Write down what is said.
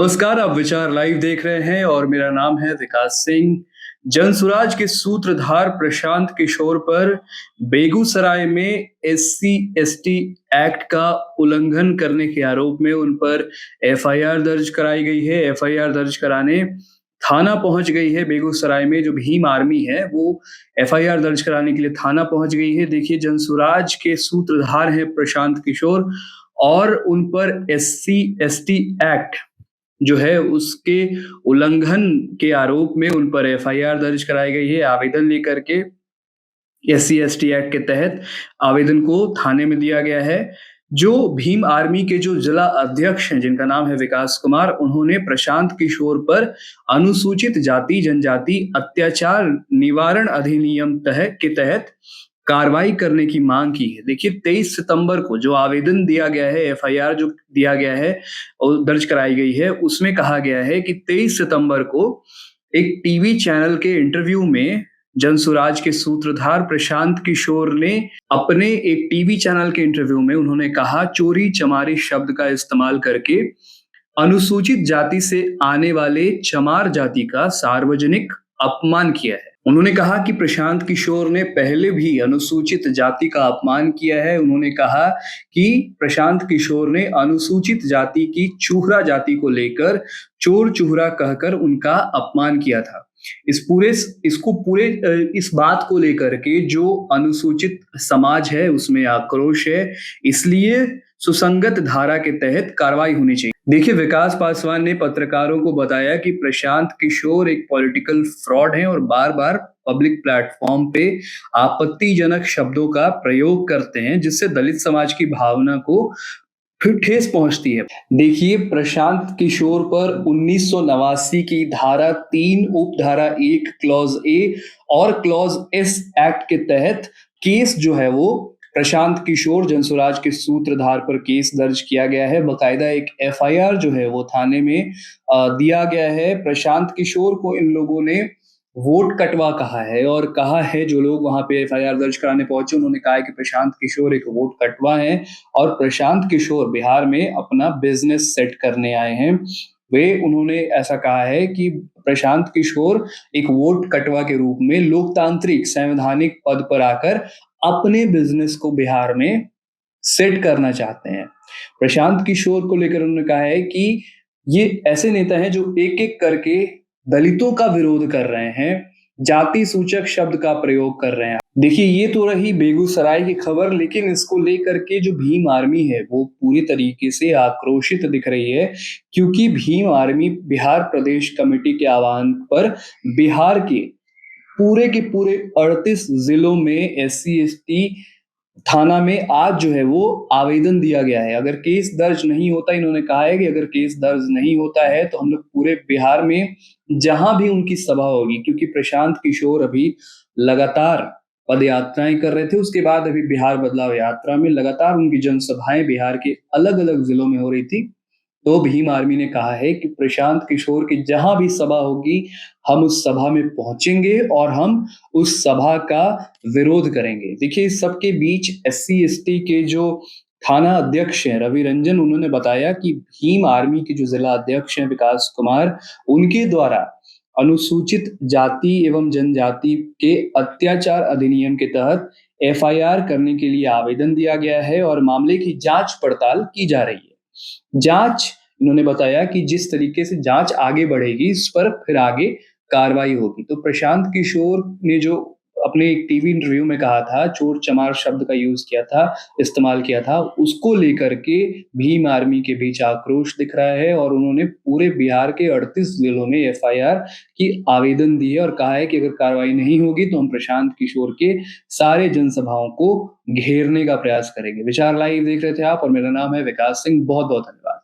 नमस्कार, आप विचार लाइव देख रहे हैं और मेरा नाम है विकास सिंह। जनसुराज के सूत्रधार प्रशांत किशोर पर बेगूसराय में एससी-एसटी एक्ट का उल्लंघन करने के आरोप में उन पर एफआईआर दर्ज कराई गई है। एफआईआर दर्ज कराने थाना पहुंच गई है बेगूसराय में। जो भीम आर्मी है वो एफआईआर दर्ज कराने के लिए थाना पहुंच गई है। देखिए, जनसुराज के सूत्रधार हैं प्रशांत किशोर और उन पर एससी-एसटी एक्ट जो है उसके उल्लंघन के आरोप में उन पर एफआईआर दर्ज कराई गई है। आवेदन लेकर के एससी-एसटी एक्ट के तहत आवेदन को थाने में दिया गया है। जो भीम आर्मी के जो जिला अध्यक्ष हैं, जिनका नाम है विकास कुमार, उन्होंने प्रशांत किशोर पर अनुसूचित जाति जनजाति अत्याचार निवारण अधिनियम के तहत कार्रवाई करने की मांग की है। देखिए, 23 सितंबर को जो आवेदन दिया गया है, एफआईआर जो दिया गया है और दर्ज कराई गई है, उसमें कहा गया है कि 23 सितंबर को एक टीवी चैनल के इंटरव्यू में जनसुराज के सूत्रधार प्रशांत किशोर ने अपने एक टीवी चैनल के इंटरव्यू में उन्होंने कहा, चोरी चमारी शब्द का इस्तेमाल करके अनुसूचित जाति से आने वाले चमार जाति का सार्वजनिक अपमान किया है। उन्होंने कहा कि प्रशांत किशोर ने पहले भी अनुसूचित जाति का अपमान किया है। उन्होंने कहा कि प्रशांत किशोर ने अनुसूचित जाति की चूहरा जाति को लेकर चोर चूहरा कहकर उनका अपमान किया था। इस बात को लेकर के जो अनुसूचित समाज है उसमें आक्रोश है, इसलिए सुसंगत धारा के तहत कार्रवाई होनी चाहिए। देखिए, विकास पासवान ने पत्रकारों को बताया कि प्रशांत किशोर एक पॉलिटिकल फ्रॉड हैं और बार-बार पब्लिक प्लेटफॉर्म पे आपत्तिजनक शब्दों का प्रयोग करते हैं, जिससे दलित समाज की भावना को फिर ठेस पहुंचती है। देखिए, प्रशांत किशोर पर 1989 की धारा 3 उपधारा 1 क्लॉज ए और क्लॉज एस एक्ट के तहत केस जो है वो प्रशांत किशोर जनसुराज के सूत्रधार पर केस दर्ज किया गया है। बकायदा एक एफआईआर जो है वो थाने में दिया गया है। प्रशांत किशोर को इन लोगों ने वोट कटवा कहा है और कहा है, जो लोग वहां पे एफआईआर दर्ज कराने पहुंचे उन्होंने कहा है कि प्रशांत किशोर एक वोट कटवा है और प्रशांत किशोर बिहार में अपना बिजनेस सेट करने आए हैं। उन्होंने ऐसा कहा है कि प्रशांत किशोर एक वोट कटवा के रूप में लोकतांत्रिक संवैधानिक पद पर आकर अपने बिजनेस को बिहार में सेट करना चाहते हैं। प्रशांत किशोर को लेकर उन्होंने कहा है कि ये ऐसे नेता हैं जो एक एक करके दलितों का विरोध कर रहे हैं, जाति सूचक शब्द का प्रयोग कर रहे हैं। देखिए, ये तो रही बेगूसराय की खबर, लेकिन इसको लेकर के जो भीम आर्मी है वो पूरी तरीके से आक्रोशित दिख रही है, क्योंकि भीम आर्मी बिहार प्रदेश कमेटी के आह्वान पर बिहार के पूरे 38 जिलों में एससी-एसटी थाना में आज जो है वो आवेदन दिया गया है। अगर केस दर्ज नहीं होता, इन्होंने कहा है कि अगर केस दर्ज नहीं होता है तो हम लोग पूरे बिहार में जहां भी उनकी सभा होगी, क्योंकि प्रशांत किशोर अभी लगातार पद यात्राएं कर रहे थे, उसके बाद अभी बिहार बदलाव यात्रा में लगातार उनकी जनसभाएं बिहार के अलग अलग जिलों में हो रही थी। तो भीम आर्मी ने कहा है कि प्रशांत किशोर की जहां भी सभा होगी हम उस सभा में पहुंचेंगे और हम उस सभा का विरोध करेंगे। देखिए, इस सब के बीच एससी-एसटी के जो थाना अध्यक्ष हैं रवि रंजन, उन्होंने बताया कि भीम आर्मी के जो जिला अध्यक्ष हैं विकास कुमार, उनके द्वारा अनुसूचित जाति एवं जनजाति के अत्याचार अधिनियम के तहत एफआईआर करने के लिए आवेदन दिया गया है और मामले की जांच पड़ताल की जा रही है। जांच, इन्होंने बताया कि जिस तरीके से जांच आगे बढ़ेगी इस पर फिर आगे कार्रवाई होगी। तो प्रशांत किशोर ने जो अपने एक टीवी इंटरव्यू में कहा था, चोर चमार शब्द का इस्तेमाल किया था, उसको लेकर के भीम आर्मी के बीच आक्रोश दिख रहा है और उन्होंने पूरे बिहार के 38 जिलों में एफआईआर की आवेदन दी है और कहा है कि अगर कार्रवाई नहीं होगी तो हम प्रशांत किशोर के सारे जनसभाओं को घेरने का प्रयास करेंगे। विचार लाइव देख रहे थे आप और मेरा नाम है विकास सिंह। बहुत बहुत धन्यवाद।